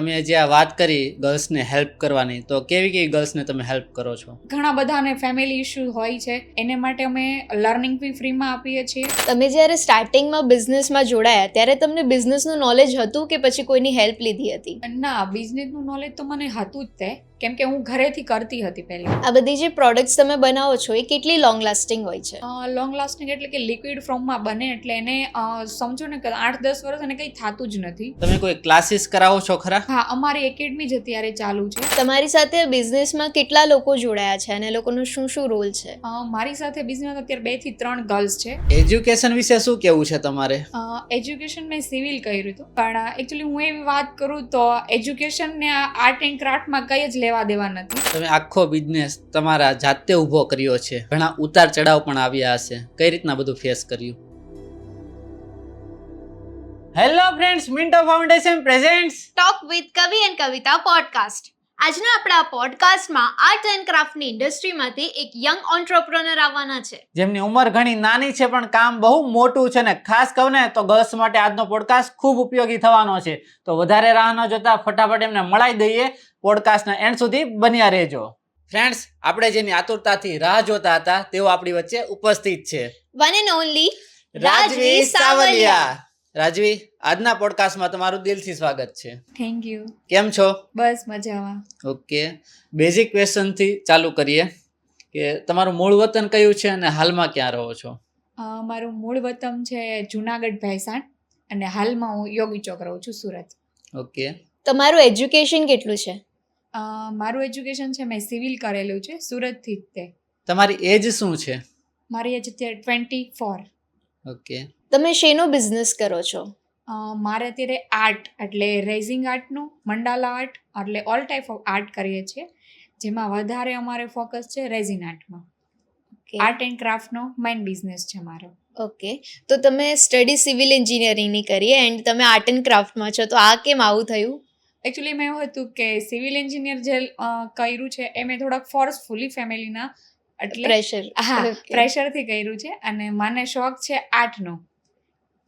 તમે જે આ વાત કરી ગર્લ્સને હેલ્પ કરવાની, તો કેવી ગર્લ્સને તમે હેલ્પ કરો છો? ઘણા બધાને ફેમિલી ઇશ્યુ હોય છે, એને માટે અમે લર્નિંગ ફી ફ્રીમાં આપીએ છીએ. તમે જ્યારે સ્ટાર્ટિંગમાં બિઝનેસમાં જોડાયા ત્યારે તમને બિઝનેસનું નોલેજ હતું કે પછી કોઈની હેલ્પ લીધી હતી? ના, બિઝનેસનું નોલેજ તો મને હતું જ તે, કેમ કે હું ઘરેથી કરતી હતી પહેલા. આ બધી જે પ્રોડક્ટ્સ તમે બનાવો છો એ કેટલી લોંગ લાસ્ટિંગ હોય છે? લોંગ લાસ્ટિંગ એટલે કે લિક્વિડ ફોર્મમાં બને એટલે એને સમજો ને કે 8-10 વર્ષ એને કંઈ થતું જ નથી. તમે કોઈ ક્લાસીસ કરાવો છો ખરા? હા, અમારી એકેડમી જ અત્યારે ચાલુ છે. તમારી સાથે બિઝનેસમાં કેટલા લોકો જોડાયા છે અને લોકોનો શું શું રોલ છે? મારી સાથે બિઝનેસ અત્યારે 2 થી 3 ગર્લ્સ છે. એજ્યુકેશન વિશે શું કેવું છે તમારે? એજ્યુકેશન મેં સિવિલ કર્યું હતું, પણ એકચ્યુઅલી હું એવી વાત કરું તો એજ્યુકેશન ને આર્ટ એન્ડ ક્રાફ્ટમાં કંઈ જ લેવા દેવા નથી. તમે આખો બિઝનેસ તમારા જાતે ઊભો કર્યો છે, ઘણા ઉતાર ચઢાવ પણ આવ્યા હશે, કઈ રીતના બધું ફેસ કર્યું? Hello friends, Minto foundation presents talk with કવિ એન્ડ કવિતા પોડકાસ્ટ. આજના આપણા પોડકાસ્ટમાં આર્ટ એન્ડ ક્રાફ્ટની ઇન્ડસ્ટ્રીમાંથી એક યંગ ઓન્ટરપ્રેનર આવવાના છે, જેમની ઉંમર ઘણી નાની છે પણ કામ બહુ મોટું છે, ને ખાસ કહું ને તો ગર્લ્સ માટે આજનો પોડકાસ્ટ ખૂબ ઉપયોગી થવાનો છે. તો વધારે રાહ ન જોતા ફટાફટ એમને મળાઈ દઈએ. પોડકાસ્ટના એન્ડ સુધી બન્યા રહેજો. ફ્રેન્ડ્સ, આપણે જેની આતુરતાથી રાહ જોતા હતા તેઓ આપણી વચ્ચે ઉપસ્થિત છે, વન એન્ડ ઓનલી રાજવી સાવલિયા. રાજવી, આજના પોડકાસ્ટમાં તમારું દિલથી સ્વાગત છે. Thank you. કેમ છો? બસ મજામાં. ઓકે, બેઝિક ક્વેશ્ચનથી ચાલુ કરીએ કે તમારું મૂળ વતન કયું છે અને હાલમાં ક્યાં રહો છો? મારું મૂળ વતન છે જુનાગઢ ભેસાણ, અને હાલમાં હું યોગી ચોક રહું છું, સુરત. ઓકે, તમારું એજ્યુકેશન કેટલું છે? મારું એજ્યુકેશન છે, મેં સિવિલ કરેલું છે સુરતથી જ તે. તમારી એજ શું છે? મારી એજ અત્યારે 24. ઓકે, તમે શેનો બિઝનેસ કરો છો? મારે અત્યારે આર્ટ એટલે રેઝિંગ આર્ટનું, મંડાલા આર્ટ એટલે ઓલ ટાઈપ ઓફ આર્ટ કરીએ છીએ, જેમાં વધારે અમારે ફોકસ છે રેઝિન આર્ટમાં. આર્ટ એન્ડ ક્રાફ્ટનો મેઇન બિઝનેસ છે મારો. ઓકે, તો તમે સ્ટડી સિવિલ એન્જિનિયરિંગની કરી એન્ડ તમે આર્ટ એન્ડ ક્રાફ્ટમાં છો, તો આ કેમ આવું થયું? એકચ્યુઅલી મેં એવું હતું કે સિવિલ એન્જિનિયર જે કર્યું છે એ મેં થોડાક ફોર્સફુલી ફેમિલીના એટલે પ્રેશર. પ્રેશરથી કર્યું છે, અને મને શોખ છે આર્ટનો,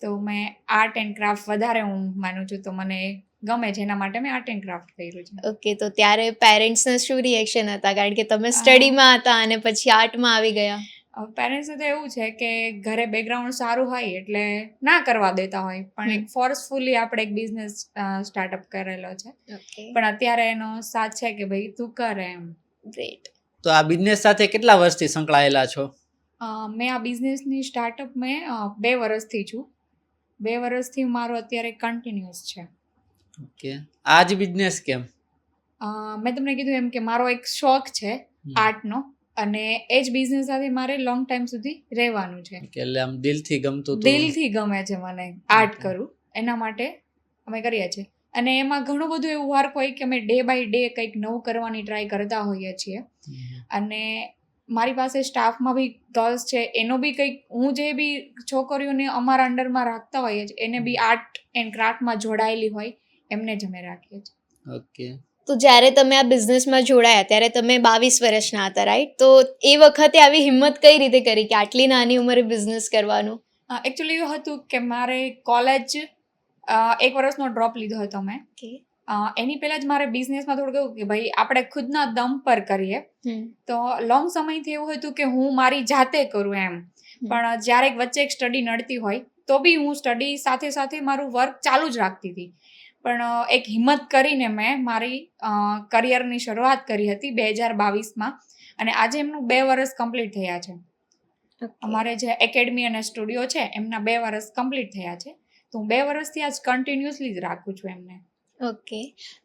તો મેં આર્ટ એન્ડ ક્રાફ્ટ વધારે હું માનું છું, તો મને ગમે છે, એના માટે મેં આર્ટ એન્ડ ક્રાફ્ટ કર્યું છે. ઓકે, તો ત્યારે પેરેન્ટ્સના શું રિએક્શન હતા, કારણ કે તમે સ્ટડીમાં હતા અને પછી આર્ટમાં આવી ગયા? પેરેન્ટ્સને તો એવું છે કે ઘરે બેકગ્રાઉન્ડ સારું હોય એટલે ના કરવા દેતા હોય, પણ એક ફોર્સફુલી આપણે એક બિઝનેસ સ્ટાર્ટઅપ કરેલો છે, પણ અત્યારે એનો સાથ છે કે ભાઈ તું કરે એમ. ગ્રેટ. તો આ બિઝનેસ સાથે કેટલા વર્ષથી સંકળાયેલા છો? મેં આ બિઝનેસની સ્ટાર્ટઅપ મેં 2 વર્ષથી છું. 2 વર્ષથી મારો અત્યારે કન્ટિન્યુઅસ છે. ઓકે, આ જ બિઝનેસ કેમ? મેં તમને કીધું એમ કે મારો એક શોખ છે આર્ટનો, અને એ જ બિઝનેસ સાથે મારે લોંગ ટાઈમ સુધી રહેવાનું છે. એટલે આમ દિલથી ગમતું? દિલથી ગમે છે મને આર્ટ કરું, એના માટે અમે કરીએ છીએ. અને એમાં ઘણું બધું એવું વર્ક હોય કે અમે ડે બાય ડે કંઈક નવું કરવાની ટ્રાય કરતા હોઈએ છીએ. અને મારી પાસે સ્ટાફમાં બી ગર્લ્સ છે, એનો બી કંઈક હું જે બી છોકરીઓને અમારા અંડરમાં રાખતા હોઈએ છીએ એને બી આર્ટ એન્ડ ક્રાફ્ટમાં જોડાયેલી હોય એમને જ અમે રાખીએ છીએ. ઓકે, તો જ્યારે તમે આ બિઝનેસમાં જોડાયા ત્યારે તમે 22 વર્ષના હતા, રાઈટ? તો એ વખતે આવી હિંમત કઈ રીતે કરી કે આટલી નાની ઉંમરે બિઝનેસ કરવાનું? એકચ્યુઅલી એવું હતું કે મારે કોલેજ 1 વર્ષનો ડ્રોપ લીધો હતો મેં. એની પહેલા જ મારે બિઝનેસમાં થોડું કેવું કે ભાઈ આપણે ખુદના દમ પર કરીએ, તો લોંગ સમયથી એવું હતું કે હું મારી જાતે કરું એમ. પણ જ્યારે વચ્ચે એક સ્ટડી નડતી હોય તો બી હું સ્ટડી સાથે સાથે મારું વર્ક ચાલુ જ રાખતી હતી, પણ એક હિંમત કરીને મેં મારી કરિયરની શરૂઆત કરી હતી 2022માં, અને આજે એમનું 2 વર્ષ કમ્પ્લીટ થયા છે. અમારે જે એકેડમી અને સ્ટુડિયો છે એમના 2 વર્ષ કમ્પ્લીટ થયા છે, તો હું 2 વર્ષથી આજ કન્ટિન્યુઅસલી જ રાખું છું એમને. ઓકે,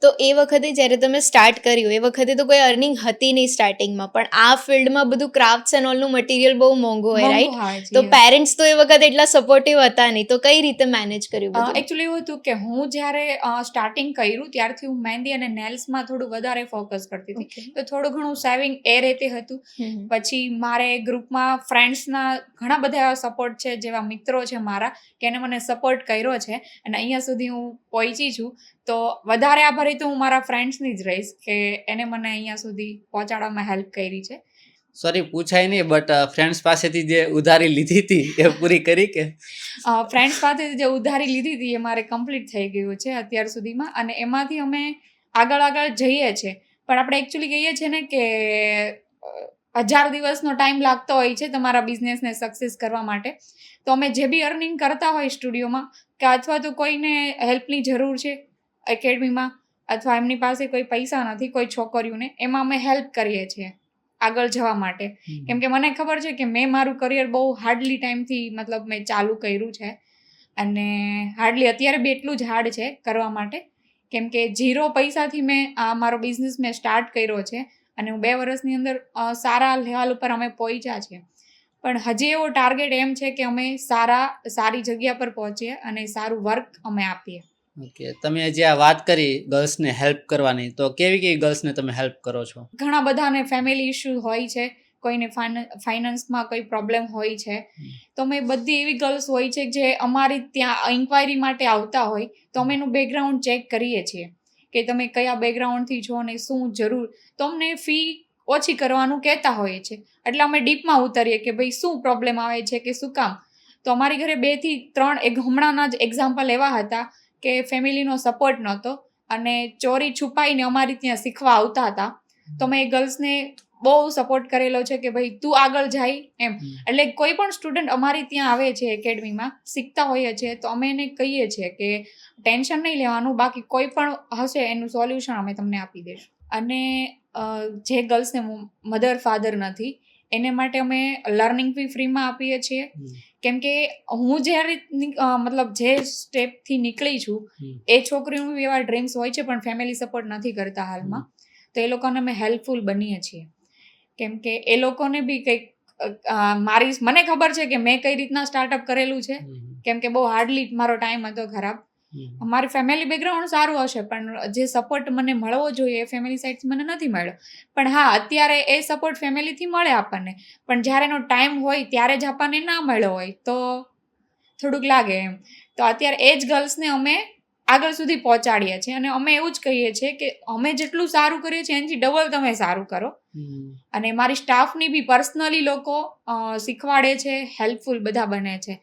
તો એ વખતે જ્યારે તમે સ્ટાર્ટ કર્યું એ વખતે તો કોઈ અર્નિંગ હતી નહીં સ્ટાર્ટિંગમાં, પણ આ ફિલ્ડમાં બધું ક્રાફ્ટ્સ એન્ડ ઓલનું મટીરિયલ બહુ મોંઘું હોય, રાઈટ? તો પેરેન્ટ્સ તો એ વખતે એટલા સપોર્ટિવ હતા નહીં, તો કઈ રીતે મેનેજ કર્યું બધું? એકચ્યુઅલી એવું હતું કે હું જ્યારે સ્ટાર્ટિંગ કર્યું ત્યારથી હું મહેંદી અને નેલ્સમાં થોડું વધારે ફોકસ કરતી હતી, તો થોડું ઘણું સેવિંગ એ રીતે હતું. પછી મારે ગ્રુપમાં ફ્રેન્ડ્સના ઘણા બધા એવા સપોર્ટ છે, જેવા મિત્રો છે મારા કે એને મને સપોર્ટ કર્યો છે, અને અહીંયા સુધી હું પહોંચી છું. તો વધારે આભારી તો હું મારા ફ્રેન્ડ્સની જ રહીશ કે એને મને અહીંયા સુધી પહોંચાડવામાં હેલ્પ કરી છે. સોરી પૂછાય નહીં, બટ ફ્રેન્ડ્સ પાસેથી જે ઉધારી લીધી હતી એ પૂરી કરી કે? ફ્રેન્ડ્સ પાસેથી જે ઉધારી લીધી હતી એ મારે કમ્પ્લીટ થઈ ગયું છે અત્યાર સુધીમાં, અને એમાંથી અમે આગળ જઈએ છીએ. પણ આપણે એકચ્યુઅલી કહીએ છીએ ને કે 1000 દિવસનો ટાઈમ લાગતો હોય છે તમારા બિઝનેસને સક્સેસ કરવા માટે. તો અમે જે બી અર્નિંગ કરતા હોય સ્ટુડિયોમાં, કે અથવા તો કોઈને હેલ્પની જરૂર છે એકેડમીમાં, અથવા એમની પાસે કોઈ પૈસા નથી કોઈ છોકરીઓને, એમાં અમે હેલ્પ કરીએ છીએ આગળ જવા માટે. કેમ કે મને ખબર છે કે મેં મારું કરિયર બહુ હાર્ડલી ટાઈમથી મતલબ મેં ચાલુ કર્યું છે, અને હાર્ડલી અત્યારે બી એટલું જ હાર્ડ છે કરવા માટે. કેમ કે 0 પૈસાથી મેં આ મારો બિઝનેસ મેં સ્ટાર્ટ કર્યો છે, અને હું 2 વર્ષની અંદર સારા લેવલ ઉપર અમે પહોંચ્યા છીએ. પણ હજી એવો ટાર્ગેટ એમ છે કે અમે સારી જગ્યા પર પહોંચીએ અને સારું વર્ક અમે આપીએ. ઓકે, તમે જે આ વાત કરી ગર્લ્સને હેલ્પ કરવાની, તો કેવી ગર્લ્સને તમે હેલ્પ કરો છો? ઘણા બધાને ફેમિલી ઇશ્યુ હોય છે, કોઈને ફાઇનાન્સમાં કોઈ પ્રોબ્લેમ હોય છે, તો અમે બધી એવી ગર્લ્સ હોય છે જે અમારી ત્યાં ઇન્ક્વાયરી માટે આવતા હોય, તો અમે એનું બેકગ્રાઉન્ડ ચેક કરીએ છીએ કે તમે કયા બેકગ્રાઉન્ડથી છો ને શું જરૂર. તો અમને ફી ઓછી કરવાનું કહેતા હોઈએ છીએ, એટલે અમે ડીપમાં ઉતરીએ કે ભાઈ શું પ્રોબ્લેમ આવે છે કે શું કામ. તો અમારી ઘરે 2 થી 3 હમણાંના જ એક્ઝામ્પલ એવા હતા કે ફેમિલીનો સપોર્ટ નહોતો અને ચોરી છુપાઈને અમારી ત્યાં શીખવા આવતા હતા. તો મેં ગર્લ્સને બહુ સપોર્ટ કરેલો છે કે ભાઈ તું આગળ જાય એમ. એટલે કોઈ પણ સ્ટુડન્ટ અમારી ત્યાં આવે છે એકેડમીમાં શીખતા હોઈએ છીએ, તો અમે એને કહીએ છીએ કે ટેન્શન નહીં લેવાનું, બાકી કોઈ પણ હશે એનું સોલ્યુશન અમે તમને આપી દઈશું. અને જે ગર્લ્સને મધર ફાધર નથી એને માટે અમે લર્નિંગ ફી ફ્રીમાં આપીએ છીએ. કેમ કે હું જ્યારે મતલબ જે સ્ટેપથી નીકળી છું, એ છોકરીઓનું એવા ડ્રીમ્સ હોય છે પણ ફેમિલી સપોર્ટ નથી કરતા હાલમાં, તો એ લોકોને અમે હેલ્પફુલ બનીએ છીએ. કેમ કે એ લોકોને બી કંઈક મને ખબર છે કે મેં કઈ રીતના સ્ટાર્ટઅપ કરેલું છે, કેમ કે બહુ હાર્ડલી મારો ટાઈમ હતો ખરાબ. મારી ફેમિલી બેકગ્રાઉન્ડ સારું હશે, પણ જે સપોર્ટ મને મળવો જોઈએ એ ફેમિલી સાઈડથી મને નથી મળ્યો. પણ હા, અત્યારે એ સપોર્ટ ફેમિલીથી મળે આપણને, પણ જ્યારે એનો ટાઈમ હોય ત્યારે જ આપણને ના મળ્યો હોય તો થોડુંક લાગે એમ. તો અત્યારે એ જ ગર્લ્સને અમે આગળ સુધી પહોંચાડીએ છીએ, અને અમે એવું જ કહીએ છીએ કે અમે જેટલું સારું કરીએ છીએ એનાથી ડબલ તમે સારું કરો. અને મારી સ્ટાફની બી પર્સનલી લોકો શીખવાડે છે, હેલ્પફુલ બધા બને છે.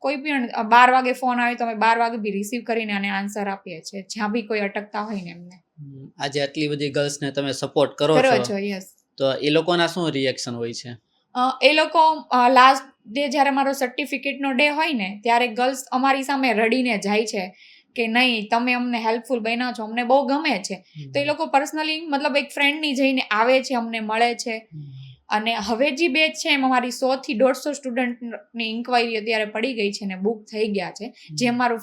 કોઈ પણ 12 વાગે ફોન આવે તો અમે 12 વાગે બી રિસીવ કરીને અને આન્સર આપીએ છીએ, જ્યાં બી કોઈ અટકતા હોય ને એમને. આજે આટલી બધી ગર્લ્સને તમે સપોર્ટ કરો છો, યસ. તો એ લોકોના શું રિએક્શન હોય છે? એ લોકો લાસ્ટ ડે જ્યારે મારો સર્ટિફિકેટનો ડે હોય ને, ત્યારે ગર્લ્સ અમારી સામે રડીને જાય છે કે નહીં તમે અમને હેલ્પફુલ બન્યા છો, અમને બહુ ગમે છે. તો એ લોકો પર્સનલી મતલબ એક ફ્રેન્ડની જઈને આવે છે, અમને મળે છે. અને હવે જે બેચ છે એમાં મારી 100 થી 150 સ્ટુડન્ટની ઇન્ક્વાયરી અત્યારે પડી ગઈ છે ને બુક થઈ ગયા છે, જે મારું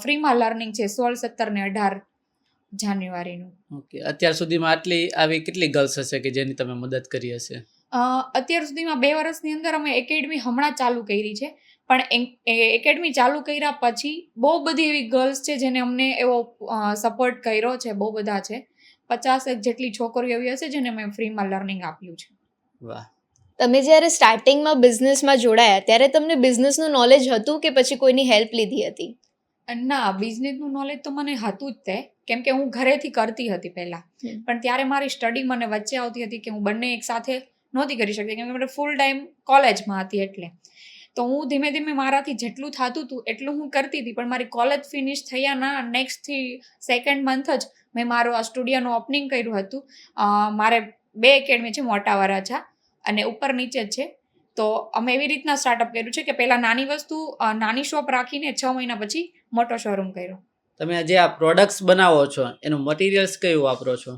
ફ્રીમાં લર્નિંગ છે 16, 17 ને 18 જાન્યુઆરીનું. ઓકે, અત્યાર સુધીમાં આવી કેટલી ગર્લ્સ હશે કે જેની તમે મદદ કરી હશે? અત્યાર સુધીમાં 2 વર્ષની અંદર અમે એકેડમી હમણાં ચાલુ કરી છે, પણ એકેડમી ચાલુ કર્યા પછી બહુ બધી એવી ગર્લ્સ છે જેને અમને એવો સપોર્ટ કર્યો છે. બહુ બધા છે, 50 જેટલી છોકરીઓ એવી હશે જેને મેં ફ્રીમાં લર્નિંગ આપ્યું છે. વાહ. તમે જ્યારે સ્ટાર્ટિંગમાં બિઝનેસમાં જોડાયા ત્યારે તમને બિઝનેસનું નોલેજ હતું કે પછી કોઈની હેલ્પ લીધી હતી? ના, બિઝનેસનું નોલેજ તો મને હતું જ તે, કેમ કે હું ઘરેથી કરતી હતી પહેલા, પણ ત્યારે મારી સ્ટડી મને વચ્ચે આવતી હતી કે હું બંને એક સાથે નહોતી કરી શકતી, કેમ કે મારે ફૂલ ટાઈમ કોલેજમાં હતી. એટલે તો હું ધીમે ધીમે મારાથી જેટલું થતું હતું એટલું હું કરતી હતી, પણ મારી કોલેજ ફિનિશ થયાના નેક્સ્ટથી 2nd મંથ જ મેં મારું આ સ્ટુડિયોનું ઓપનિંગ કર્યું હતું. મારે 2 એકેડમી છે, મોટા વરાછા અને ઉપર નીચે જ છે. તો અમે એવી રીતના સ્ટાર્ટઅપ કર્યું છે કે પહેલાં નાની શોપ રાખીને 6 મહિના પછી મોટો શોરૂમ કર્યો. તમે જે આ પ્રોડક્ટ્સ બનાવો છો એનું મટીરિયલ્સ કયું વાપરો છો?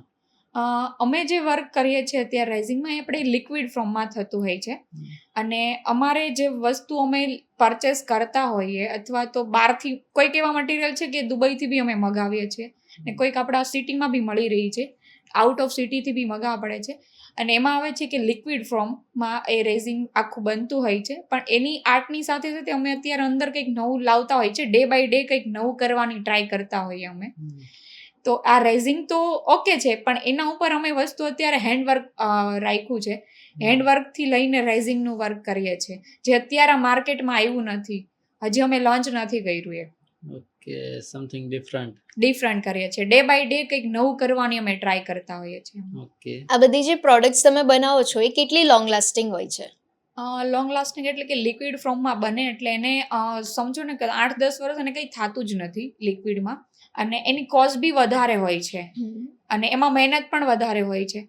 અમે જે વર્ક કરીએ છીએ અત્યારે રાઇઝિંગમાં એ આપણે લિક્વિડ ફોર્મમાં થતું હોય છે, અને અમારે જે વસ્તુ અમે પરચેસ કરતા હોઈએ અથવા તો બહારથી કોઈક એવા મટીરિયલ છે કે દુબઈથી બી અમે મગાવીએ છીએ, ને કોઈક આપણા સિટીમાં બી મળી રહી છે, આઉટ ઓફ સિટીથી બી મગાવવા પડે છે. અને એમાં આવે છે કે લિક્વિડ ફોર્મમાં એ રેઝિંગ આખું બનતું હોય છે, પણ એની આર્ટની સાથે સાથે અમે અત્યારે અંદર કંઈક નવું લાવતા હોય છે, ડે બાય ડે કંઈક નવું કરવાની ટ્રાય કરતા હોઈએ અમે. તો આ રેઝિંગ તો ઓકે છે, પણ એના ઉપર અમે વસ્તુ અત્યારે હેન્ડવર્ક રાખ્યું છે. હેન્ડવર્કથી લઈને રેઝિંગનું વર્ક કરીએ છીએ, જે અત્યારે માર્કેટમાં આવ્યું નથી, હજી અમે લોન્ચ નથી કર્યું એ. Okay, something different. ડિફરન્ટ કરીએ છીએ. ડે બાય ડે કંઈક નવું કરવાની અમે ટ્રાય કરતા હોઈએ છીએ. ઓકે. આ બધી જે પ્રોડક્ટ્સ તમે બનાવો છો એ કેટલી લોંગ લાસ્ટિંગ હોય છે? લોંગ લાસ્ટિંગ એટલે કે લિક્વિડ ફોર્મમાં બને એટલે એને સમજો ને કે 8-10 વર્ષ એને કંઈ થતું જ નથી લિક્વિડમાં, અને એની કોસ્ટ બી વધારે હોય છે અને એમાં મહેનત પણ વધારે હોય છે.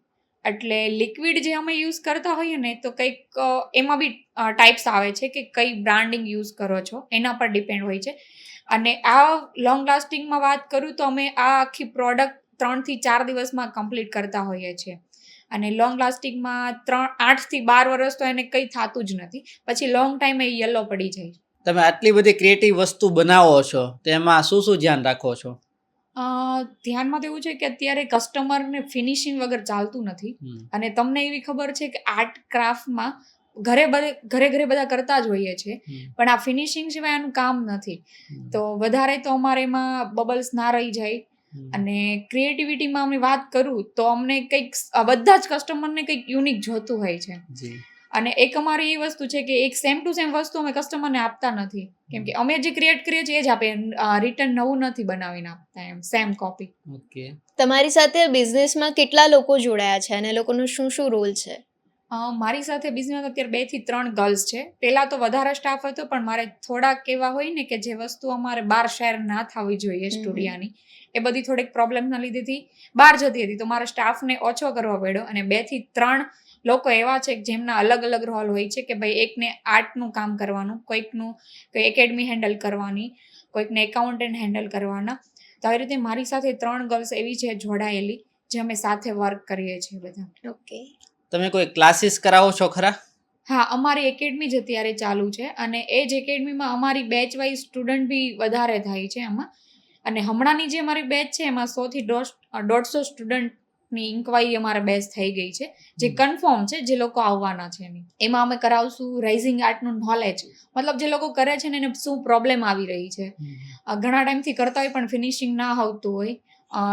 એટલે લિક્વિડ જે અમે યુઝ કરતા હોઈએ ને તો કંઈક એમાં બી ટાઈપ્સ આવે છે કે કઈ બ્રાન્ડિંગ યુઝ કરો છો એના પર ડિપેન્ડ હોય છે. અને આ લોંગ લાસ્ટિંગમાં વાત કરું તો અમે આ આખી પ્રોડક્ટ 3 થી 4 દિવસમાં કમ્પ્લીટ કરતા હોઈએ છીએ. અને લોંગ લાસ્ટિંગમાં 8 થી 12 વર્ષ તો એને કંઈ થતું જ નથી, પછી લોંગ ટાઈમ એ યલો પડી જાય. તમે આટલી બધી ક્રિએટિવ વસ્તુ બનાવો છો તેમાં શું શું ધ્યાન રાખો છો? ધ્યાનમાં તો એવું છે કે અત્યારે કસ્ટમરને ફિનિશિંગ વગર ચાલતું નથી. અને તમને એવી ખબર છે કે આર્ટ ક્રાફ્ટમાં ઘરે બધા કરતા જ હોઈએ છે, પણ આ ફિનિશિંગ સિવાય આનું કામ નથી. તો વધારે તો અમારે એમાં બબલ્સ ના રહી જાય. અને ક્રિએટિવિટીમાં અમે વાત કરું તો અમને કંઈક બધા જ કસ્ટમરને કંઈક યુનિક જોતું હોય છે. અને એક અમારી એ વસ્તુ છે કે એક સેમ ટુ સેમ વસ્તુ અમે કસ્ટમરને આપતા નથી, કેમ કે અમે જે ક્રિએટ કરીએ છીએ એ જ આપે, રિટર્ન નવું નથી બનાવીને આપતા, એમ સેમ કોપી. ઓકે. તમારી સાથે બિઝનેસમાં કેટલા લોકો જોડાયા છે અને એ લોકોનો શું શું રોલ છે? મારી સાથે બિઝનેસ અત્યારે 2 થી 3 ગર્લ્સ છે. પહેલા તો વધારે સ્ટાફ હતો, પણ મારે થોડાક એવા હોય ને કે જે વસ્તુ અમારે બહાર શેર ના થવી જોઈએ સ્ટુડિયાની, એ બધી થોડીક પ્રોબ્લેમના લીધેથી બહાર જતી હતી, તો મારા સ્ટાફને ઓછો કરવો પડ્યો. અને 2 થી 3 લોકો એવા છે કે જેમના અલગ અલગ રોલ હોય છે, કે ભાઈ એકને આર્ટનું કામ કરવાનું, કોઈકનું કોઈ એકેડમી હેન્ડલ કરવાની, કોઈકને એકાઉન્ટન્ટ હેન્ડલ કરવાના. તો આવી રીતે મારી સાથે 3 ગર્લ્સ એવી છે જોડાયેલી, જે અમે સાથે વર્ક કરીએ છીએ બધા. ઓકે. તમે કોઈ ક્લાસીસ કરાવો છો ખરા? હા, અમારી એકેડમી જ અત્યારે ચાલુ છે, અને એ જ એકેડમીમાં અમારી બેચ વાઇઝ સ્ટુડન્ટ બી વધારે થાય છે એમાં. અને હમણાંની જે અમારી બેચ છે એમાં 100 થી 150 સ્ટુડન્ટની ઇન્ક્વાયરી અમારે બેચ થઈ ગઈ છે, જે કન્ફર્મ છે, જે લોકો આવવાના છે એની. એમાં અમે કરાવશું રાઇઝિંગ આર્ટનું નોલેજ, મતલબ જે લોકો કરે છે ને એને શું પ્રોબ્લેમ આવી રહી છે, ઘણા ટાઈમથી કરતા હોય પણ ફિનિશિંગ ના આવતું હોય,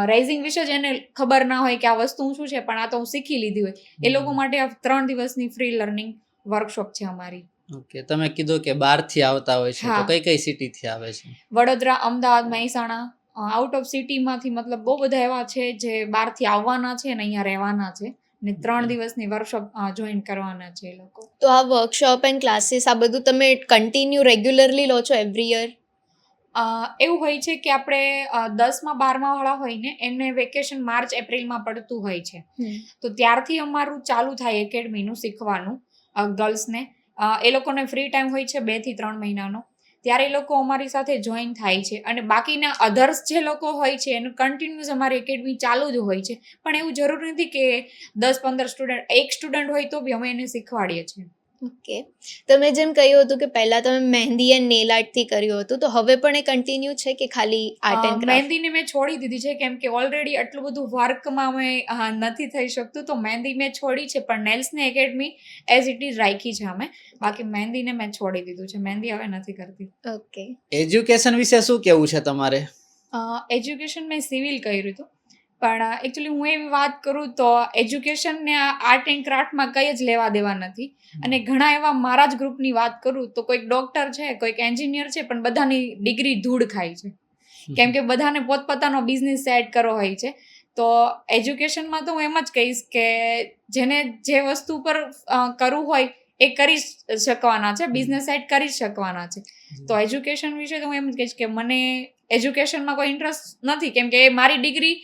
રાઇઝિંગ વિશે જ એને ખબર ના હોય કે આ વસ્તુ શું છે, પણ આ તો હું શીખી લીધી હોય, એ લોકો માટે આ 3 દિવસની ફ્રી લર્નિંગ વર્કશોપ છે અમારી. ઓકે. તમે કીધું કે બહારથી આવતા હોય છે, તો કઈ કઈ સિટીથી આવે છે? વડોદરા, અમદાવાદ, મહેસાણા, આઉટ ઓફ સિટીમાંથી, મતલબ બહુ બધા એવા છે જે બહારથી આવવાના છે અને અહીંયા રહેવાના છે, ને 3 દિવસની વર્કશોપ જોઈન કરવાના છે એ લોકો. તો આ વર્કશોપ એન્ડ ક્લાસીસ આ બધું તમે કન્ટિન્યુ રેગ્યુલરલી લો છો એવરી યર? એવું હોય છે કે આપણે 10મા 12મા વાળા હોય ને એમને વેકેશન માર્ચ એપ્રિલમાં પડતું હોય છે, તો ત્યારથી અમારું ચાલુ થાય એકેડમીનું શીખવાનું. ગર્લ્સને એ લોકોને ફ્રી ટાઈમ હોય છે 2 થી 3 મહિનાનો, ત્યારે એ લોકો અમારી સાથે જોઈન થાય છે. અને બાકીના અધર્સ જે લોકો હોય છે એનું કન્ટિન્યુઅસ અમારી એકેડમી ચાલુ જ હોય છે. પણ એવું જરૂર નથી કે 10-15 સ્ટુડન્ટ, એક સ્ટુડન્ટ હોય તો બી અમે એને શીખવાડીએ છીએ. ઓકે. તમે જેમ કહ્યું હતું કે પહેલા તમે મહેંદી એન્ડ નેલ આર્ટથી કર્યું હતું, તો હવે પણ એ કન્ટિન્યુ છે કે ખાલી આર્ટ એન્ડ ક્રાફ્ટ? મહેંદીને મેં છોડી દીધી છે, કેમ કે ઓલરેડી આટલું બધું વર્કમાં અમે નથી થઈ શકતું, તો મહેંદી મેં છોડી છે. પણ નેલ્સની એકેડમી એઝ ઇટ ઇઝ રાખી છે અમે, બાકી મહેંદીને મેં છોડી દીધું છે, મહેંદી હવે નથી કરતી. ઓકે. એજ્યુકેશન વિશે શું કેવું છે તમારે? એજ્યુકેશન મેં સિવિલ કર્યું હતું, પણ એકચ્યુઅલી હું એવી વાત કરું તો એજ્યુકેશનને આર્ટ એન્ડ ક્રાફ્ટમાં કંઈ જ લેવા દેવા નથી. અને ઘણા એવા મારા જ ગ્રુપની વાત કરું તો કોઈક ડોક્ટર છે, કોઈક એન્જિનિયર છે, પણ બધાની ડિગ્રી ધૂળ ખાય છે, કેમ કે બધાને પોતપોતાનો બિઝનેસ સેટ કરવો હોય છે. તો એજ્યુકેશનમાં તો હું એમ જ કહીશ કે જેને જે વસ્તુ પર કરવું હોય એ કરી શકવાના છે, બિઝનેસ સેટ કરી શકવાના છે. તો એજ્યુકેશન વિશે તો હું એમ જ કહીશ કે મને એજ્યુકેશનમાં કોઈ ઇન્ટરેસ્ટ નથી, કેમ કે મારી ડિગ્રી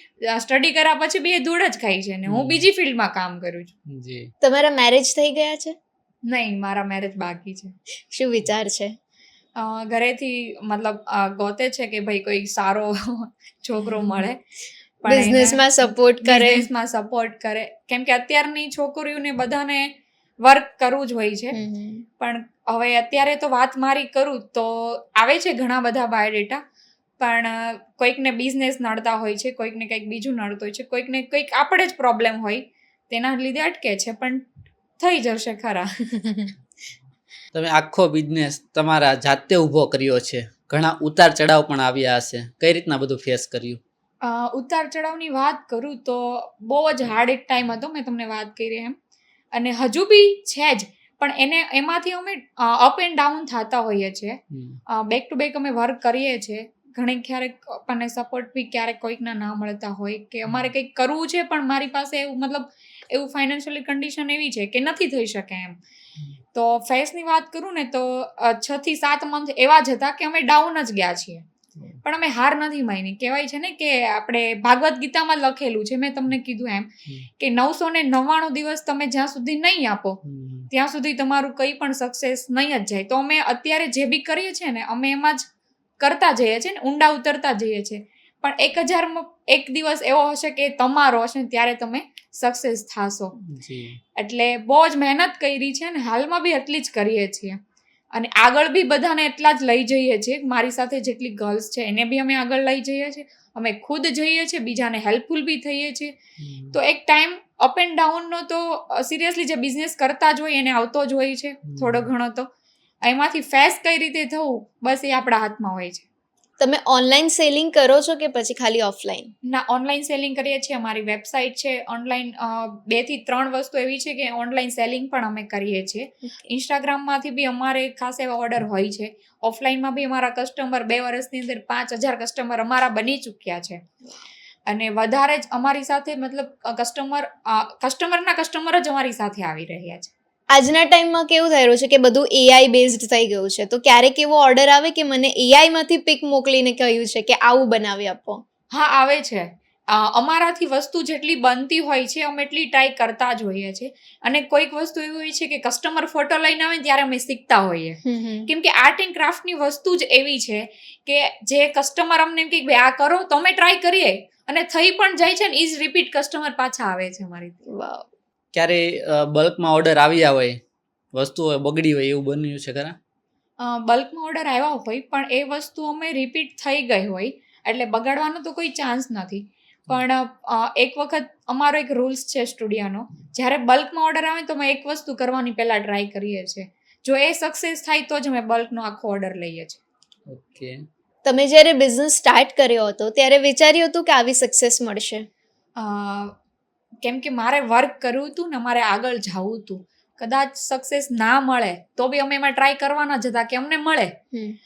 સ્ટડી કર્યા પછી બી એ ધૂળ જ ખાઈ છે, ને હું બીજી ફિલ્ડમાં કામ કરું છું. તમારા મેરેજ થઈ ગયા છે? નહીં, મારા મેરેજ બાકી છે. શું વિચાર છે? ઘરેથી મતલબ ગોતે છે કે ભાઈ કોઈ સારો છોકરો મળે, બિઝનેસમાં સપોર્ટ કરે. બિઝનેસમાં સપોર્ટ કરે, કેમ કે અત્યારની છોકરીઓને બધાને વર્ક કરવું જ હોય છે. પણ હવે અત્યારે તો વાત મારી કરું તો આવે છે ઘણા બધા બાયોડેટા, પણ કોઈકને બિઝનેસ નડતા હોય છે, કોઈકને કંઈક બીજું નડતું હોય છે, કોઈકને કંઈક આપણે જ પ્રોબ્લેમ હોય તેના લીધે અટકે છે, પણ થઈ જશે ખરા. તમે આખો બિઝનેસ તમારા જાતે ઊભો કર્યો છે, ઘણા ઉતાર ચઢાવ પણ આવ્યા હશે, કઈ રીતના બધું ફેસ કર્યું? ઉતાર ચઢાવની વાત કરું તો બહુ જ હાર્ડ એક ટાઈમ હતો, મેં તમને વાત કરી એમ, અને હજુ બી છે જ, પણ એમાંથી અમે અપ એન્ડ ડાઉન થતા હોઈએ છીએ. બેક ટુ બેક અમે વર્ક કરીએ છીએ, ઘણી ક્યારેક આપણને સપોર્ટ બી ક્યારેક કોઈકના ના મળતા હોય કે અમારે કંઈક કરવું છે પણ મારી પાસે એવું મતલબ એવું ફાઇનાન્શિયલી કન્ડિશન એવી છે કે નથી થઈ શકે એમ. તો ફેસની વાત કરું ને તો 6 થી 7 મંથ એવા જ હતા કે અમે ડાઉન જ ગયા છીએ, પણ અમે હાર નથી માની. કહેવાય છે ને કે આપણે ભાગવત ગીતામાં લખેલું છે, મેં તમને કીધું એમ કે 999 દિવસ તમે જ્યાં સુધી નહીં આપો ત્યાં સુધી તમારું કંઈ પણ સક્સેસ નહીં જ જાય. તો અમે અત્યારે જે બી કરીએ છીએ ને અમે એમાં જ કરતા જઈએ છીએ ને ઊંડા ઉતરતા જઈએ છીએ, પણ 1000 એક દિવસ એવો હશે કે તમારો હશે ને ત્યારે તમે સક્સેસ થાશો. એટલે બહુ જ મહેનત કરી છે ને હાલમાં બી એટલી જ કરીએ છીએ અને આગળ બી બધાને એટલા જ લઈ જઈએ છીએ. મારી સાથે જેટલી ગર્લ્સ છે એને બી અમે આગળ લઈ જઈએ છીએ, અમે ખુદ જઈએ છીએ, બીજાને હેલ્પફુલ બી થઈએ છીએ. તો એક ટાઈમ અપ એન્ડ ડાઉનનો તો સિરિયસલી જે બિઝનેસ કરતા જ હોય એને આવતો જ હોય છે થોડો ઘણો. તો એમાંથી ફેસ કઈ રીતે થવું બસ એ આપણા હાથમાં હોય છે. તમે ઓનલાઈન સેલિંગ કરો છો કે પછી ખાલી ઓફલાઈન? ના, ઓનલાઈન સેલિંગ કરીએ છીએ. અમારી વેબસાઇટ છે. ઓનલાઈન 2 થી 3 વસ્તુ એવી છે કે ઓનલાઈન સેલિંગ પણ અમે કરીએ છીએ. ઇન્સ્ટાગ્રામમાંથી બી અમારે ખાસ એવા ઓર્ડર હોય છે. ઓફલાઈનમાં બી અમારા કસ્ટમર 2 વર્ષની અંદર 5000 કસ્ટમર અમારા બની ચૂક્યા છે અને વધારે જ અમારી સાથે મતલબ કસ્ટમરના કસ્ટમર જ અમારી સાથે આવી રહ્યા છે. આજના ટાઈમમાં કેવું થઈ રહ્યું છે કે બધું એઆઈ બેઝડ થઈ ગયું છે, તો ક્યારેક એવો ઓર્ડર આવે કે મને એઆઈ માંથી પિક મોકલીને કહ્યું છે કે આવું બનાવી આપો? હા, આવે છે. અમારાથી વસ્તુ જેટલી બનતી હોય છે અમે એટલી ટ્રાય કરતા જ હોઈએ છીએ અને કોઈક વસ્તુ એવી હોય છે કે કસ્ટમર ફોટો લઈને આવે ત્યારે અમે શીખતા હોઈએ, કેમ કે આર્ટ એન્ડ ક્રાફ્ટની વસ્તુ જ એવી છે કે જે કસ્ટમર અમને એમ કે ભાઈ આ કરો તો અમે ટ્રાય કરીએ અને થઈ પણ જાય છે ને ઈ જ રિપીટ કસ્ટમર પાછા આવે છે અમારી. વાવ. ક્યારે બલ્કમાં ઓર્ડર આવ્યા હોય, વસ્તુઓ બગડી હોય એવું બન્યું છે ખરા? બલ્કમાં ઓર્ડર આવ્યા હોય પણ એ વસ્તુ અમે રિપીટ થઈ ગઈ હોય એટલે બગાડવાનો તો કોઈ ચાન્સ નથી. પણ એક વખત અમારો એક રૂલ્સ છે સ્ટુડિયોનો, જ્યારે બલ્કમાં ઓર્ડર આવે તો અમે એક વસ્તુ કરવાની પહેલા ટ્રાય કરીએ છીએ. જો એ સક્સેસ થાય તો જ અમે બલ્કનો આખો ઓર્ડર લઈએ છીએ. ઓકે. તમે જ્યારે બિઝનેસ સ્ટાર્ટ કર્યો હતો ત્યારે વિચાર્યું હતું કે આવી સક્સેસ મળશે? કેમ કે મારે વર્ક કરવું હતું ને મારે આગળ જવું હતું. કદાચ સક્સેસ ના મળે તો બી અમે એમાં ટ્રાય કરવાના જ હતા કે અમને મળે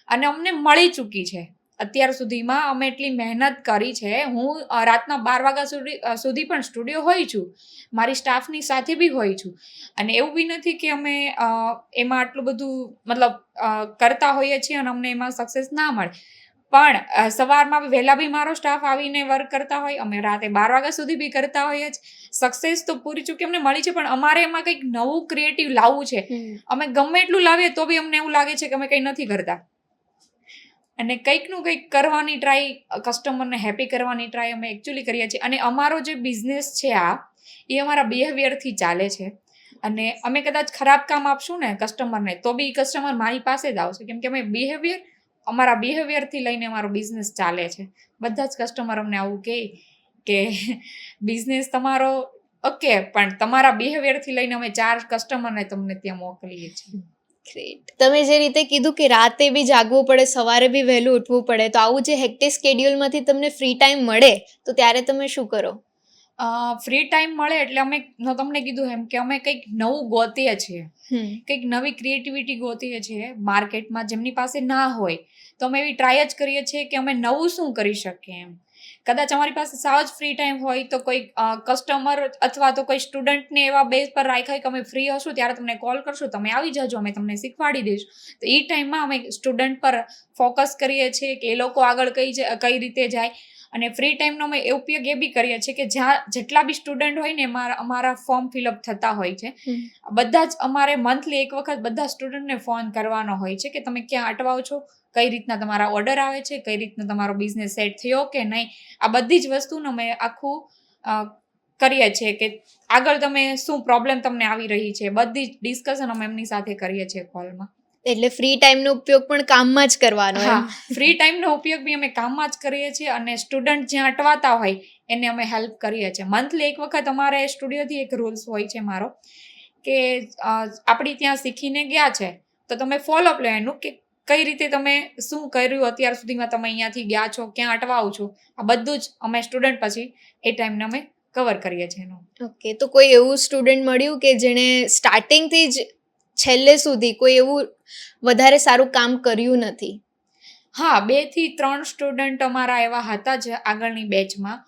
અને અમને મળી ચૂકી છે. અત્યાર સુધીમાં અમે એટલી મહેનત કરી છે. હું રાતના 12 વાગ્યા સુધી પણ સ્ટુડિયો હોય છું, મારી સ્ટાફની સાથે બી હોય છું અને એવું બી નથી કે અમે એમાં આટલું બધું મતલબ કરતા હોઈએ છીએ અને અમને એમાં સક્સેસ ના મળે. પણ સવારમાં વહેલા બી મારો સ્ટાફ આવીને વર્ક કરતા હોય, અમે રાતે 12 વાગ્યા સુધી બી કરતા હોઈએ જ. સક્સેસ તો પૂરી ચૂકી અમને મળી છે, પણ અમારે એમાં કંઈક નવું ક્રિએટિવ લાવવું છે. અમે ગમે એટલું લાવીએ તો બી અમને એવું લાગે છે કે અમે કંઈ નથી કરતા અને કંઈકનું કંઈક કરવાની ટ્રાય, કસ્ટમરને હેપી કરવાની ટ્રાય અમે એકચ્યુઅલી કરીએ છીએ. અને અમારો જે બિઝનેસ છે એ અમારા બિહેવિયરથી ચાલે છે અને અમે કદાચ ખરાબ કામ આપશું ને કસ્ટમરને તો બી કસ્ટમર મારી પાસે જ આવશે, કેમ કે અમે અમારા બિહેવિયરથી લઈને અમારો બિઝનેસ ચાલે છે. બધા જ કસ્ટમર અમને આવું કહે કે બિઝનેસ તમારો ઓકે પણ તમારા બિહેવિયરથી લઈને અમે 4 કસ્ટમરને તમને ત્યાં મોકલીએ છીએ. ગ્રેટ. તમે જે રીતે કીધું કે રાતે બી જાગવું પડે, સવારે બી વહેલું ઉઠવું પડે, તો આવું જે હેક્ટિક સ્કેડ્યુલમાંથી તમને ફ્રી ટાઈમ મળે તો ત્યારે તમે શું કરો? ફ્રી ટાઈમ મળે એટલે અમે તમને કીધું એમ કે અમે કંઈક નવું ગોતીએ છીએ, કંઈક નવી ક્રિએટિવિટી ગોતીએ છીએ માર્કેટમાં જેમની પાસે ના હોય. તો અમે એવી ટ્રાય જ કરીએ છીએ કે અમે નવું શું કરી શકીએ એમ. કદાચ અમારી પાસે સાવ જ ફ્રી ટાઈમ હોય તો કોઈ કસ્ટમર અથવા તો કોઈ સ્ટુડન્ટને એવા બેઝ પર રાખ્યા કે અમે ફ્રી હશું ત્યારે તમને કોલ કરશું, તમે આવી જજો, અમે તમને શીખવાડી દઈશું. તો એ ટાઈમમાં અમે સ્ટુડન્ટ પર ફોકસ કરીએ છીએ કે એ લોકો આગળ કઈ રીતે જાય. અને ફ્રી ટાઈમનો અમે ઉપયોગ એ બી કરીએ છીએ કે જ્યાં જેટલા બી સ્ટુડન્ટ હોય ને અમારા ફોર્મ ફિલઅપ થતા હોય છે, બધા જ અમારે મંથલી એક વખત બધા સ્ટુડન્ટને ફોન કરવાનો હોય છે કે તમે ક્યાં અટવાઓ છો, કઈ રીતના તમારા ઓર્ડર આવે છે, કઈ રીતના તમારો બિઝનેસ સેટ થયો કે નહીં. આ બધી જ વસ્તુનું અમે આખું કરીએ છીએ કે આગળ તમે શું પ્રોબ્લેમ તમને આવી રહી છે, બધી જ ડિસ્કશન અમે એમની સાથે કરીએ છીએ કોલમાં. એટલે ફ્રી ટાઈમનો ઉપયોગ પણ કામમાં જ કરવાનો? હા, ફ્રી ટાઈમનો ઉપયોગ બી અમે કામમાં જ કરીએ છીએ અને સ્ટુડન્ટ જ્યાં અટવાતા હોય એને અમે હેલ્પ કરીએ છીએ. મંથલી એક વખત અમારે સ્ટુડિયોથી એક રૂલ્સ હોય છે મારો કે આપણી ત્યાં શીખીને ગયા છે તો તમે ફોલોઅપ લો એનું કે કઈ રીતે તમે શું કર્યું અત્યાર સુધીમાં, તમે અહીંયાથી ગયા છો, ક્યાં અટવાઓ છો, આ બધું જ અમે સ્ટુડન્ટ પછી એ ટાઈમને અમે કવર કરીએ છીએ એનું. ઓકે. તો કોઈ એવું સ્ટુડન્ટ મળ્યું કે જેણે સ્ટાર્ટિંગથી જ છેલ્લે સુધી કોઈ એવું વધારે સારું કામ કર્યું નથી? હા, 2 થી 3 સ્ટુડન્ટ અમારા એવા હતા જ આગળની બેચમાં,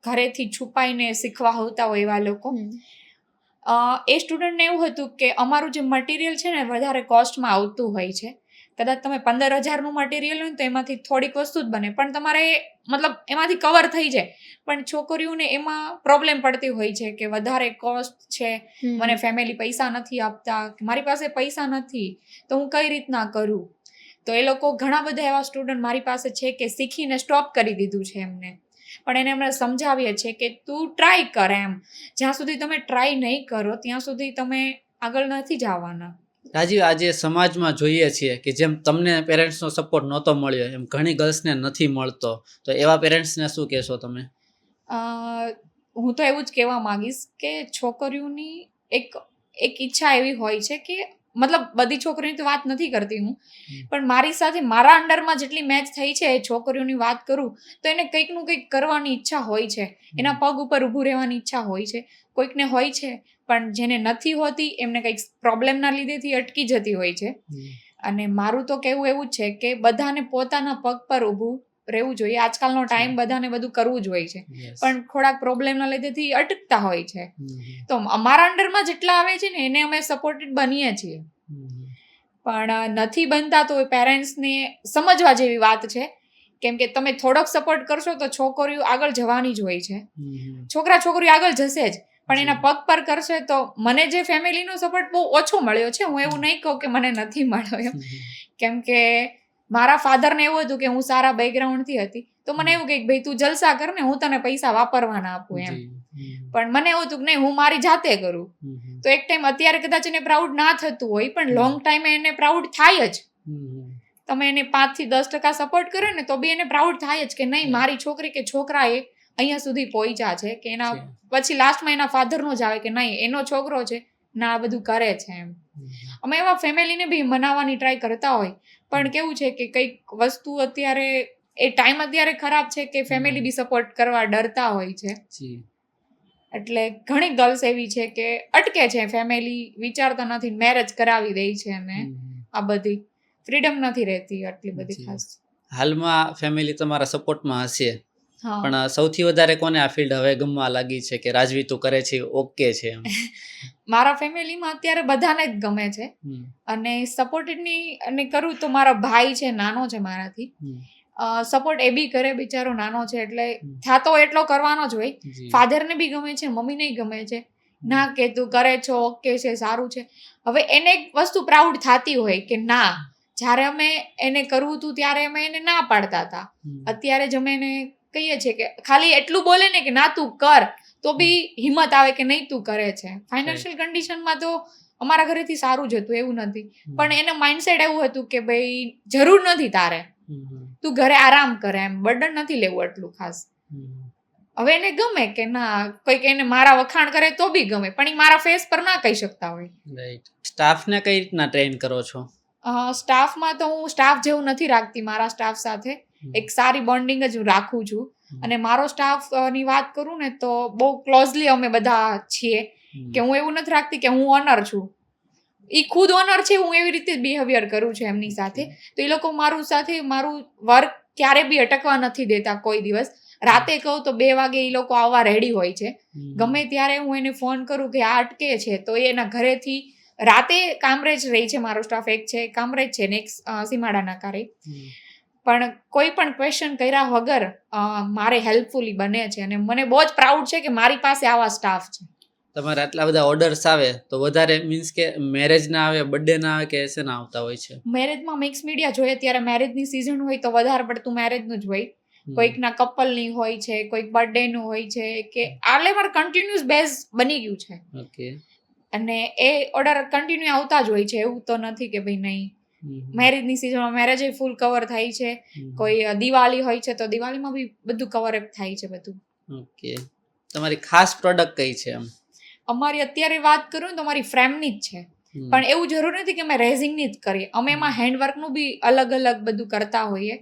ઘરેથી છુપાઈને શીખવા આવતા હોય એવા લોકો. એ સ્ટુડન્ટને એવું હતું કે અમારું જે મટીરિયલ છે ને વધારે કોસ્ટમાં આવતું હોય છે. કદાચ તમે 15,000નું મટીરિયલ હોય ને તો એમાંથી થોડીક વસ્તુ જ બને, પણ તમારે મતલબ એમાંથી કવર થઈ જાય. પણ છોકરીઓને એમાં પ્રોબ્લેમ પડતી હોય છે કે વધારે કોસ્ટ છે, મને ફેમિલી પૈસા નથી આપતા, મારી પાસે પૈસા નથી, તો હું કઈ રીતના કરું. તો એ લોકો ઘણા બધા એવા સ્ટુડન્ટ મારી પાસે છે કે શીખીને સ્ટોપ કરી દીધું છે એમને. પણ એને અમે સમજાવીએ છીએ કે તું ટ્રાય કર એમ. જ્યાં સુધી તમે ટ્રાય નહીં કરો ત્યાં સુધી તમે આગળ નથી જવાના. રાજીવ, આજે સમાજમાં જોઈએ છીએ કે જેમ તમને પેરેન્ટ્સનો સપોર્ટ નહોતો મળ્યો એમ ઘણી ગર્લ્સને નથી મળતો, તો એવા પેરેન્ટ્સને શું કહેશો તમે? હું તો એવું જ કહેવા માંગીશ કે છોકરીઓની એક ઈચ્છા એવી હોય છે કે મતલબ બધી છોકરીઓની તો વાત નથી કરતી હું, પણ મારી સાથે મારા અંડરમાં જેટલી મેચ થઈ છે એ છોકરીઓની વાત કરું તો એને કંઈકનું કંઈક કરવાની ઈચ્છા હોય છે, એના પગ ઉપર ઊભું રહેવાની ઈચ્છા હોય છે. કોઈકને હોય છે, પણ જેને નથી હોતી એમને કંઈક પ્રોબ્લેમના લીધેથી અટકી જતી હોય છે. અને મારું તો કહેવું એવું જ છે કે બધાને પોતાના પગ પર ઊભું રહેવું જોઈએ. આજકાલનો ટાઈમ બધાને બધું કરવું જ હોય છે, પણ થોડાક પ્રોબ્લેમના લીધેથી અટકતા હોય છે. તો અમારા અંડરમાં જેટલા આવે છે ને એને અમે સપોર્ટેડ બનીએ છીએ, પણ નથી બનતા તો પેરેન્ટ્સને સમજવા જેવી વાત છે. કેમ કે તમે થોડોક સપોર્ટ કરશો તો છોકરીઓ આગળ જવાની જ હોય છે. છોકરીઓ આગળ જશે જ, પણ એના પગ પર કરશે તો મને જે ફેમિલીનો સપોર્ટ બહુ ઓછો મળ્યો છે, હું એવું નહીં કહું કે મને નથી મળ્યો એમ. કેમ કે મારા ફાધરને એવું હતું કે હું સારા બેકગ્રાઉન્ડથી હતી, તો મને એવું કે ભાઈ તું જલસા કર ને, હું તને પૈસા વાપરવાના આપું એમ. પણ મને એવું હતું કે નહીં, હું મારી જાતે કરું. તો એક ટાઈમ અત્યારે કદાચ એને પ્રાઉડ ના થતું હોય, પણ લોંગ ટાઈમે એને પ્રાઉડ થાય જ. તમે એને 5 થી 10% સપોર્ટ કરો ને તો બી એને પ્રાઉડ થાય જ કે નહીં, મારી છોકરી કે છોકરાએ અહીંયા સુધી પહોંચ્યા છે. કે એના પછી લાસ્ટમાં એના ફાધરનો જ આવે કે નહીં, એનો છોકરો છે ના, આ બધું કરે છે એમ. અમે એવા ફેમિલીને બી મનાવવાની ટ્રાય કરતા હોય, પણ કેવું છે કે કંઈક વસ્તુ અત્યારે એ ટાઈમ અત્યારે ખરાબ છે કે ફેમિલી બી સપોર્ટ કરવા ડરતા હોય છે. એટલે ઘણી ગર્લ્સ એવી છે કે અટકે છે, ફેમિલી વિચારતા નથી, મેરેજ કરાવી દે છે, અને આ બધી ફ્રીડમ નથી રહેતી આટલી બધી ખાસ. હાલમાં ફેમિલી તમારા સપોર્ટમાં હશે, પણ સૌથી વધારે કોને આ ફિલ્ડ હવે ગમવા લાગી છે કે રાજવી તું કરે છે ઓકે છે એમ? મારા ફેમિલીમાં અત્યારે બધાને જ ગમે છે, અને સપોર્ટેડની અને કરું તો મારો ભાઈ છે, નાનો છે મારાથી, સપોર્ટ એ બી કરે, બિચારો નાનો છે એટલે થાતો એટલો કરવાનો જ હોય. ફાધરને બી ગમે છે, મમ્મીને ગમે છે, ના કે તું કરે છો ઓકે છે, સારું છે. હવે એને એક વસ્તુ પ્રાઉડ થતી હોય કે ના, જ્યારે અમે એને કરવું હતું ત્યારે અમે એને ના પાડતા હતા, અત્યારે જ અમે એને કહીએ છીએ કે ખાલી એટલું બોલે ને કે ના તું કર, તો બી હિંમત આવે કે નહીં તું કરે છે. ફાઇનાન્શિયલ કન્ડિશનમાં તો અમારા ઘરેથી સારું જ હતું, એવું નથી, પણ એનું માઇન્ડસેટ એવું હતું કે ભાઈ જરૂર નથી તારે, તું ઘરે આરામ કરે એમ, બર્ડન નથી લેવું એટલું ખાસ. હવે એને ગમે કે ના, કોઈક એને મારા વખાણ કરે તો બી ગમે, પણ એ મારા ફેસ પર ના કહી શકતા હોય. રાઈટ. સ્ટાફને કઈ રીતના ટ્રેન કરો છો? સ્ટાફમાં તો હું સ્ટાફ જેવું નથી રાખતી. મારા સ્ટાફ સાથે એક સારી બોન્ડિંગ જ રાખું છું, અને મારો સ્ટાફની વાત કરું ને તો બહુ ક્લોઝલી અમે બધા છીએ, કે હું એવું નથી રાખતી કે હું ઓનર છું, એ ખુદ ઓનર છે, હું એવી રીતે બિહેવિયર કરું છું એમની સાથે. તો એ લોકો મારું સાથે મારું વર્ક ક્યારે બી અટકવા નથી દેતા કોઈ દિવસ. રાતે કહું તો 2 વાગે એ લોકો આવવા રેડી હોય છે. ગમે ત્યારે હું એને ફોન કરું કે આ અટકે છે, તો એ એના ઘરેથી રાતે કામરેજ રહી છે, મારો સ્ટાફ એક છે કામરેજ છે ને એક સીમાડાના કારે, પણ કોઈ પણ ક્વેશ્ચન કર્યા વગર મારે હેલ્પફુલી બને છે, અને મને બહુ જ પ્રાઉડ છે કે મારી પાસે આવા સ્ટાફ છે. તમારે આટલા બધા ઓર્ડર્સ આવે તો વધારે મીન્સ કે મેરેજ ના આવે, બર્થડે ના આવે, કે એસે ના આવતા હોય છે? મેરેજમાં મિક્સ મીડિયા જોઈએ, ત્યારે મેરેજની સિઝન હોય તો વધારે પડતું મેરેજનું જ હોય, કોઈકના કપલની હોય છે, કોઈક બર્થડે નું હોય છે, કે આલે મારે કન્ટિન્યુઅસ બેઝ બની ગયું છે. ઓકે. અને એ ઓર્ડર કન્ટિન્યુ આવતા જ હોય છે, એવું તો નથી કે ભાઈ નહીં. મેરેજની સિઝનમાં મેરેજ ફૂલ કવર થાય છે, કોઈ દિવાળી હોય છે તો દિવાળીમાં બી બધું કવર અપ થાય છે બધું. ઓકે. તમારી ખાસ પ્રોડક્ટ કઈ છે એમ? અમારી અત્યારે વાત કરું તો અમારી ફ્રેમની જ છે, પણ એવું જરૂર નથી કે અમે રેઝિંગની જ કરીએ, અમે એમાં હેન્ડવર્કનું બી અલગ અલગ બધું કરતા હોઈએ.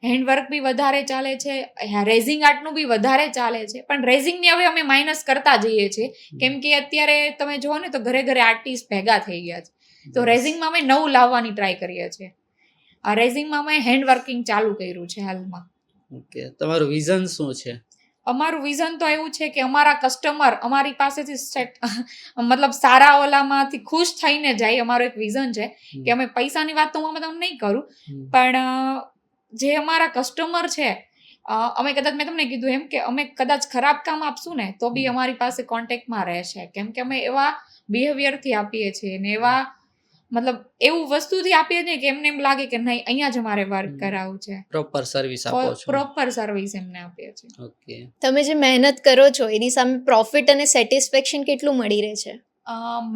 હેન્ડવર્ક બી વધારે ચાલે છે, રેઝિંગ આર્ટનું બી વધારે ચાલે છે, પણ રેઝિંગની હવે અમે માઇનસ કરતા જઈએ છીએ, કેમ કે અત્યારે તમે જુઓ ને તો ઘરે ઘરે આર્ટિસ્ટ ભેગા થઈ ગયા છે, તો રેઝિંગમાં અમે નવું લાવવાની ટ્રાય કરીએ છીએ. રેઝિંગમાં મેં હેન્ડ વર્કિંગ ચાલુ કર્યું છે હાલમાં. ઓકે, તમારું વિઝન શું છે? અમારું વિઝન તો એવું છે કે અમારા કસ્ટમર અમારી પાસેથી મતલબ સારા ઓલામાંથી ખુશ થઈને જાય. અમારું એક વિઝન છે કે અમે પૈસાની વાત તો હું તમને નહીં કરું, પણ જે અમારા કસ્ટમર છે, અમે કદાચ મેં તમને કીધું એમ કે અમે કદાચ ખરાબ કામ આપશું ને તો બી અમારી પાસે કોન્ટેક્ટમાં રહેશે, કેમ કે અમે એવા બિહેવિયરથી આપીએ છીએ ને એવા મતલબ એવું વસ્તુથી આપીએ છીએ કે એમને એમ લાગે કે નહીં અહીંયા જ અમારે વર્ક કરાવવું છે. પ્રોપર સર્વિસ આપો છો? પ્રોપર સર્વિસ એમને આપીએ છીએ. ઓકે. તમે જે મહેનત કરો છો એની સામે પ્રોફિટ અને સેટિસ્ફેક્શન કેટલું મળી રહે છે?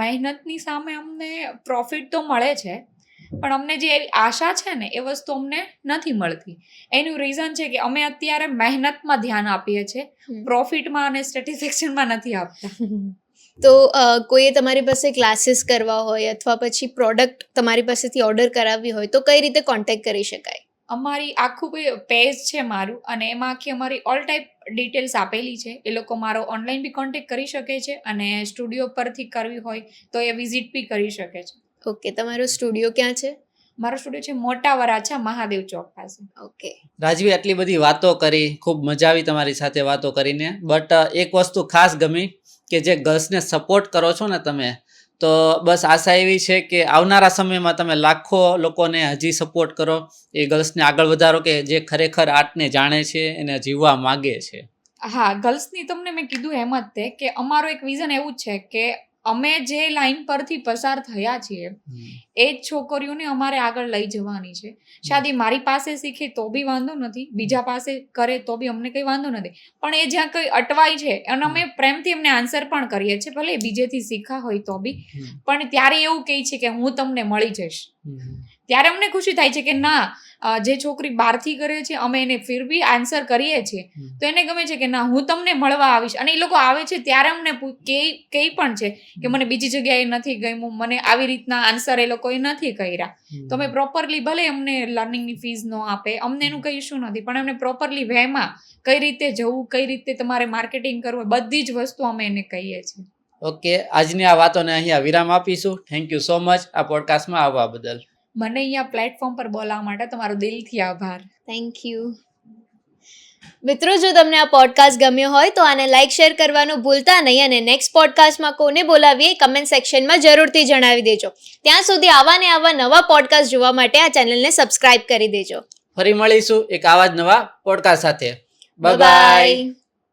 મહેનતની સામે અમને પ્રોફિટ તો મળે છે, પણ અમને જે આશા છે ને એ વસ્તુ અમને નથી મળતી. એનું રીઝન છે કે અમે અત્યારે મહેનતમાં ધ્યાન આપીએ છીએ, પ્રોફિટમાં અને સેટિસ્ફેક્શનમાં નથી આપતા. તો કોઈએ તમારી પાસે ક્લાસીસ કરવા હોય અથવા પછી પ્રોડક્ટ તમારી પાસેથી ઓર્ડર કરાવવી હોય તો કઈ રીતે કોન્ટેક્ટ કરી શકાય? અમારી આખું પેજ છે મારું, અને એમાં આખી અમારી ઓલ ટાઈપ ડિટેલ્સ આપેલી છે. એ લોકો મારો ઓનલાઈન બી કોન્ટેક્ટ કરી શકે છે, અને સ્ટુડિયો પરથી કરવી હોય તો એ વિઝિટ બી કરી શકે છે. ઓકે, તમારો સ્ટુડિયો ક્યાં છે? મારો સ્ટુડિયો છે મોટા વરાછા, મહાદેવ ચોક પાસે. ઓકે. રાજવી, આટલી બધી વાતો કરી, ખૂબ મજા આવી તમારી સાથે વાતો કરીને, બટ એક વસ્તુ ખાસ ગમી કે જે ગર્લ્સને સપોર્ટ કરો છો ને તમે, તો બસ આશા એવી છે કે આવનારા સમયમાં તમે લાખો લોકોને હજી સપોર્ટ કરો, એ ગર્લ્સને આગળ વધારો કે જે ખરેખર આર્ટને જાણે છે એને જીવવા માગે છે. હા, ગર્લ્સની તમને મેં કીધું એમ જ તે કે અમારો એક વિઝન એવું જ છે કે અમે જે લાઈન પરથી પસાર થયા છીએ એ જ છોકરીઓને અમારે આગળ લઈ જવાની છે. શાદી મારી પાસે શીખે તો બી વાંધો નથી, બીજા પાસે કરે તો બી અમને કંઈ વાંધો નથી, પણ એ જ્યાં કંઈ અટવાય છે અને અમે પ્રેમથી એમને આન્સર પણ કરીએ છીએ, ભલે બીજેથી શીખા હોય તો બી, પણ ત્યારે એવું કહે છે કે હું તમને મળી જઈશ. ત્યારે અમને ખુશી થાય છે કે ના, જે છોકરી બહારથી કરે છે અમે એને ફિર બી આન્સર કરીએ છીએ તો એને ગમે છે કે ના હું તમને મળવા આવીશ. અને એ લોકો આવે છે ત્યારે અમને કહે પણ છે કે મને બીજી જગ્યાએ નથી ગમ્યું, મને આવી રીતના આન્સર એ લોકોએ નથી કર્યા. તો અમે પ્રોપરલી, ભલે અમને લર્નિંગની ફીસ ન આપે, અમને એનું કઈ ઇશ્યુ નથી, પણ એમને પ્રોપરલી વેમાં કઈ રીતે જવું, કઈ રીતે તમારે માર્કેટિંગ કરવું, બધી જ વસ્તુ અમે એને કહીએ છીએ. ઓકે, આજની આ વાતોને અહીંયા વિરામ આપીશું. થેન્ક યુ સો મચ આ પોડકાસ્ટમાં આવવા બદલ. મને અહીંયા પ્લેટફોર્મ પર બોલાવવા માટે તમારો દિલથી આભાર. Thank you. મિત્રો, જો તમને આ પોડકાસ્ટ ગમ્યો હોય તો આને લાઈક શેર કરવાનું ભૂલતા નહીં, અને નેક્સ્ટ પોડકાસ્ટમાં કોને બોલાવીએ કમેન્ટ સેક્શનમાં જરૂરથી જણાવી દેજો. ત્યાં સુધી આવા ને આવા નવા પોડકાસ્ટ જોવા માટે આ ચેનલને સબસ્ક્રાઇબ કરી દેજો. ફરી મળીશું એક આવા જ નવા પોડકાસ્ટ સાથે. Bye bye.